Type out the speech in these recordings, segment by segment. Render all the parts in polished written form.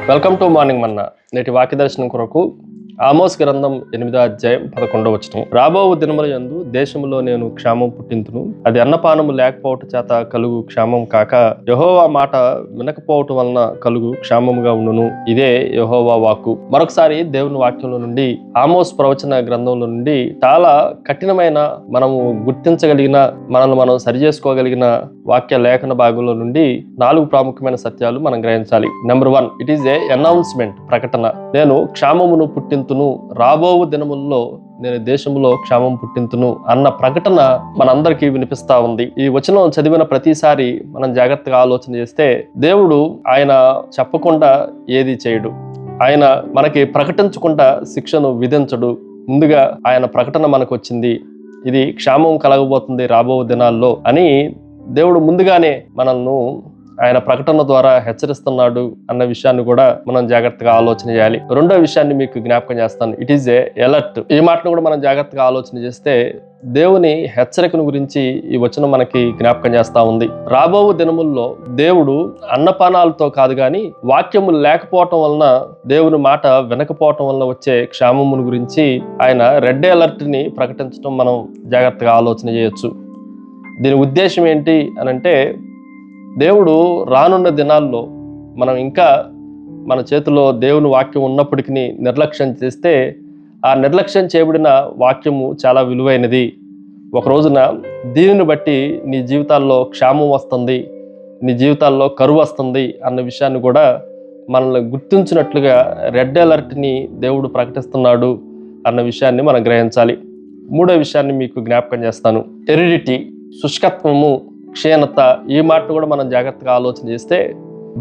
Welcome to morning మన్నా. నేటి వాక్య దర్శనం కొరకు ఆమోస్ గ్రంథం 8వ అధ్యాయం 11వ వచనం. రాబో దినముల యందు దేశములో నేను క్షేమం పుట్టింతును, అది అన్నపానము లేకపోవట చేత కలుగు క్షేమం కాక యెహోవా మాట వినకపోవటం వలన కలుగు క్షేమముగా ఉండును. ఇదే యెహోవా వాక్కు. మరొకసారి దేవుని వాక్యంలో నుండి ఆమోస్ ప్రవచన గ్రంథంలో నుండి చాలా కఠినమైన, మనము గుర్తించగలిగిన, మనల్ని మనం సరి చేసుకోగలిగిన వాక్య లేఖన భాగంలో నుండి 4 ప్రాముఖ్యమైన సత్యాలు మనం గ్రహించాలి. Number 1, it is a announcement, ప్రకటన. నేను క్షేమమును పుట్టింతును, రాబో దినముల్లో నేను దేశంలో క్షేమం పుట్టింతును అన్న ప్రకటన మనందరికీ వినిపిస్తా ఉంది. ఈ వచనం చదివిన ప్రతిసారి మనం జాగ్రత్తగా ఆలోచన చేస్తే, దేవుడు ఆయన చెప్పకుండా ఏది చేయడు. ఆయన మనకి ప్రకటించకుండా శిక్షను విధించడు. ముందుగా ఆయన ప్రకటన మనకు వచ్చింది, ఇది క్షేమం కలగబోతుంది రాబో దినాల్లో అని దేవుడు ముందుగానే మనల్ని ఆయన ప్రకటన ద్వారా హెచ్చరిస్తున్నాడు అన్న విషయాన్ని కూడా మనం జాగ్రత్తగా ఆలోచన చేయాలి. రెండో విషయాన్ని మీకు జ్ఞాపకం చేస్తాను, ఇట్ ఈస్ ఏ అలర్ట్. ఈ మాటను కూడా మనం జాగ్రత్తగా ఆలోచన చేస్తే దేవుని హెచ్చరికను గురించి ఈ వచనం మనకి జ్ఞాపకం చేస్తా ఉంది. రాబో దినముల్లో దేవుడు అన్నపానాలతో కాదు కానీ వాక్యము లేకపోవటం వలన, దేవుని మాట వినకపోవటం వలన వచ్చే క్షేమమును గురించి ఆయన రెడ్ అలర్ట్ ని ప్రకటించడం మనం జాగ్రత్తగా ఆలోచన చేయొచ్చు. దీని ఉద్దేశం ఏంటి అనంటే, దేవుడు రానున్న దినాల్లో మనం ఇంకా మన చేతిలో దేవుని వాక్యం ఉన్నప్పటికీ నిర్లక్ష్యం చేస్తే, ఆ నిర్లక్ష్యం చేయబడిన వాక్యము చాలా విలువైనది. ఒక రోజున దీనిని బట్టి నీ జీవితాల్లో క్షేమం వస్తుంది, నీ జీవితాల్లో కరువు వస్తుంది అన్న విషయాన్ని కూడా మనల్ని గుర్తించినట్లుగా రెడ్ అలర్ట్ని దేవుడు ప్రకటిస్తున్నాడు అన్న విషయాన్ని మనం గ్రహించాలి. మూడో విషయాన్ని మీకు జ్ఞాపకం చేస్తాను, హెరిడిటీ, శుష్కత్వము, క్షీణత. ఈ మాటను కూడా మనం జాగ్రత్తగా ఆలోచన చేస్తే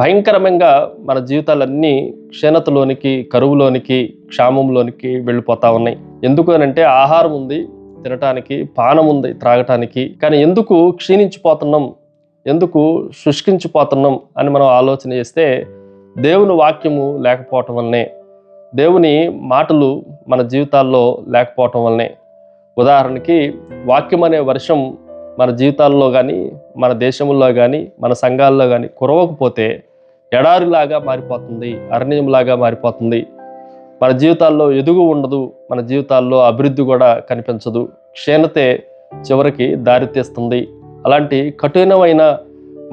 భయంకరంగా మన జీవితాలన్నీ క్షీణతలోనికి, కరువులోనికి, క్షామంలోనికి వెళ్ళిపోతా ఉన్నాయి. ఎందుకు అనంటే ఆహారం ఉంది తినటానికి, పానం ఉంది త్రాగటానికి, కానీ ఎందుకు క్షీణించిపోతున్నాం, ఎందుకు శుష్కించిపోతున్నాం అని మనం ఆలోచన చేస్తే దేవుని వాక్యము లేకపోవటం వల్లనే, దేవుని మాటలు మన జీవితాల్లో లేకపోవటం వల్లనే. ఉదాహరణకి వాక్యం అనే వర్షం మన జీవితాల్లో కానీ, మన దేశంలో కానీ, మన సంఘాల్లో కానీ కురవకపోతే ఎడారిలాగా మారిపోతుంది, అరణ్యంలాగా మారిపోతుంది. మన జీవితాల్లో ఎదుగు ఉండదు, మన జీవితాల్లో అభివృద్ధి కూడా కనిపించదు, క్షీణతే చివరికి దారితీస్తుంది. అలాంటి కఠినమైన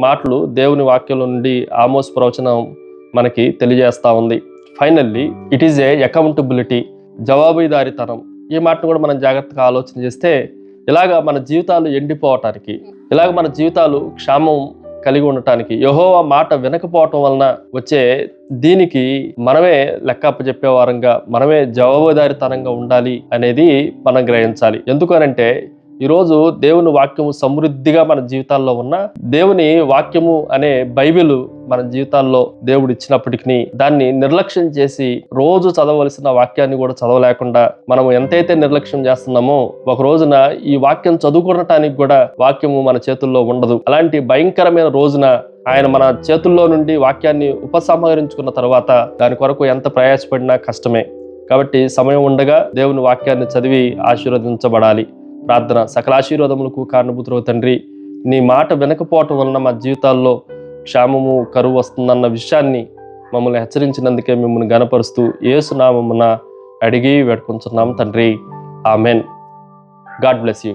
మాటలు దేవుని వాక్యంలో నుండి ఆమోస్ ప్రవచనం మనకి తెలియజేస్తూ ఉంది. Finally it is a accountability, జవాబుదారీతనం. ఈ మాటను కూడా మనం జాగ్రత్తగా ఆలోచన చేస్తే, ఇలాగ మన జీవితాలు ఎండిపోవటానికి, ఇలాగ మన జీవితాలు క్షేమం కలిగి ఉండటానికి, యెహోవా మాట వినకపోవటం వలన వచ్చే దీనికి మనమే లెక్కప్ప చెప్పే వారంగా, మనమే జవాబుదారీతనంగా ఉండాలి అనేది మనం గ్రహించాలి. ఎందుకనంటే ఈరోజు దేవుని వాక్యము సమృద్ధిగా మన జీవితాల్లో ఉన్న, దేవుని వాక్యము అనే బైబిల్ మన జీవితాల్లో దేవుడు ఇచ్చినప్పటికీ దాన్ని నిర్లక్ష్యం చేసి రోజు చదవలసిన వాక్యాన్ని కూడా చదవలేకుండా మనం ఎంతైతే నిర్లక్ష్యం చేస్తున్నామో, ఒక రోజున ఈ వాక్యం చదువుకోవటానికి కూడా వాక్యము మన చేతుల్లో ఉండదు. అలాంటి భయంకరమైన రోజున ఆయన మన చేతుల్లో నుండి వాక్యాన్ని ఉపసంహరించుకున్న తర్వాత దాని కొరకు ఎంత ప్రయాసపడినా కష్టమే. కాబట్టి సమయం ఉండగా దేవుని వాక్యాన్ని చదివి ఆశీర్వదించబడాలి. ప్రార్థన. సకల ఆశీర్వాదములకు కారణభూతుడవు తండ్రి, నీ మాట వినకపోవటం వలన మా జీవితాల్లో క్షేమము, కరువు వస్తుందన్న విషయాన్ని మమ్మల్ని హెచ్చరించినందుకే మిమ్మల్ని గణపరుస్తూ యేసు నామమున అడిగి వేడుకుంటున్నాం తండ్రి. ఆమెన్. God bless you.